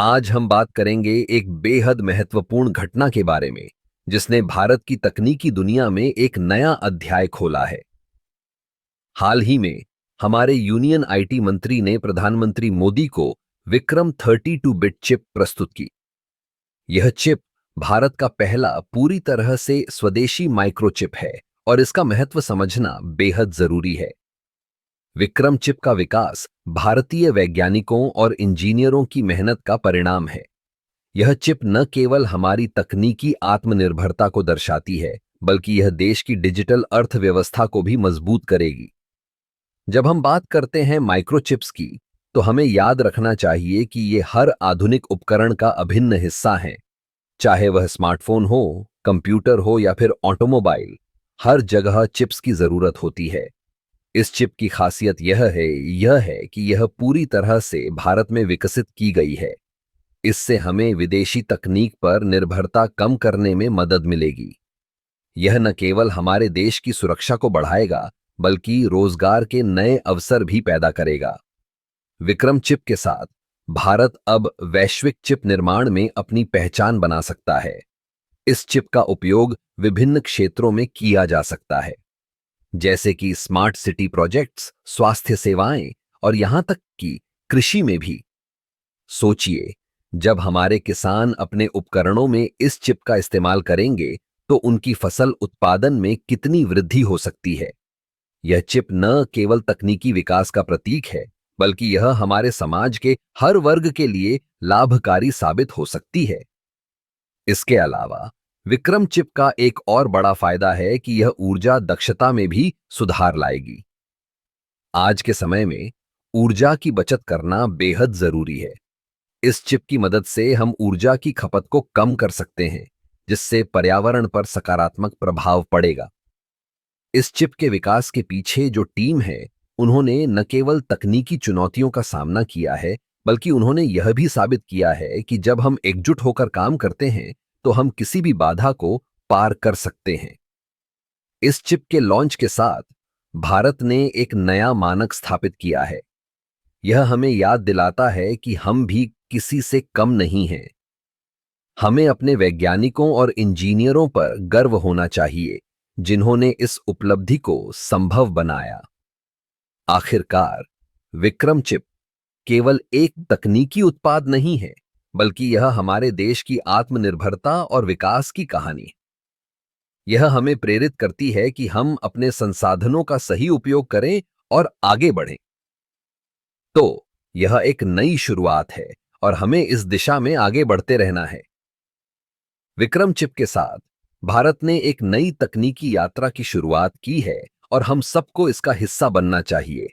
आज हम बात करेंगे एक बेहद महत्वपूर्ण घटना के बारे में, जिसने भारत की तकनीकी दुनिया में एक नया अध्याय खोला है। हाल ही में हमारे यूनियन आईटी मंत्री ने प्रधानमंत्री मोदी को विक्रम 32 बिट चिप प्रस्तुत की। यह चिप भारत का पहला पूरी तरह से स्वदेशी माइक्रोचिप है और इसका महत्व समझना बेहद जरूरी है। विक्रम चिप का विकास भारतीय वैज्ञानिकों और इंजीनियरों की मेहनत का परिणाम है। यह चिप न केवल हमारी तकनीकी आत्मनिर्भरता को दर्शाती है, बल्कि यह देश की डिजिटल अर्थव्यवस्था को भी मजबूत करेगी। जब हम बात करते हैं माइक्रोचिप्स की, तो हमें याद रखना चाहिए कि ये हर आधुनिक उपकरण का अभिन्न हिस्सा हैं। चाहे वह स्मार्टफोन हो, कंप्यूटर हो या फिर ऑटोमोबाइल, हर जगह चिप्स की जरूरत होती है। इस चिप की खासियत यह है कि यह पूरी तरह से भारत में विकसित की गई है। इससे हमें विदेशी तकनीक पर निर्भरता कम करने में मदद मिलेगी। यह न केवल हमारे देश की सुरक्षा को बढ़ाएगा, बल्कि रोजगार के नए अवसर भी पैदा करेगा। विक्रम चिप के साथ भारत अब वैश्विक चिप निर्माण में अपनी पहचान बना सकता है। इस चिप का उपयोग विभिन्न क्षेत्रों में किया जा सकता है, जैसे कि स्मार्ट सिटी प्रोजेक्ट्स, स्वास्थ्य सेवाएं और यहां तक कि कृषि में भी। सोचिए, जब हमारे किसान अपने उपकरणों में इस चिप का इस्तेमाल करेंगे, तो उनकी फसल उत्पादन में कितनी वृद्धि हो सकती है। यह चिप न केवल तकनीकी विकास का प्रतीक है, बल्कि यह हमारे समाज के हर वर्ग के लिए लाभकारी साबित हो सकती है। इसके अलावा विक्रम चिप का एक और बड़ा फायदा है कि यह ऊर्जा दक्षता में भी सुधार लाएगी। आज के समय में ऊर्जा की बचत करना बेहद जरूरी है। इस चिप की मदद से हम ऊर्जा की खपत को कम कर सकते हैं, जिससे पर्यावरण पर सकारात्मक प्रभाव पड़ेगा। इस चिप के विकास के पीछे जो टीम है, उन्होंने न केवल तकनीकी चुनौतियों का सामना किया है, बल्कि उन्होंने यह भी साबित किया है कि जब हम एकजुट होकर काम करते हैं, तो हम किसी भी बाधा को पार कर सकते हैं। इस चिप के लॉन्च के साथ भारत ने एक नया मानक स्थापित किया है। यह हमें याद दिलाता है कि हम भी किसी से कम नहीं हैं। हमें अपने वैज्ञानिकों और इंजीनियरों पर गर्व होना चाहिए, जिन्होंने इस उपलब्धि को संभव बनाया। आखिरकार, विक्रम चिप केवल एक तकनीकी उत्पाद नहीं है, बल्कि यह हमारे देश की आत्मनिर्भरता और विकास की कहानी है। यह हमें प्रेरित करती है कि हम अपने संसाधनों का सही उपयोग करें और आगे बढ़ें। तो यह एक नई शुरुआत है और हमें इस दिशा में आगे बढ़ते रहना है। विक्रम चिप के साथ भारत ने एक नई तकनीकी यात्रा की शुरुआत की है और हम सबको इसका हिस्सा बनना चाहिए।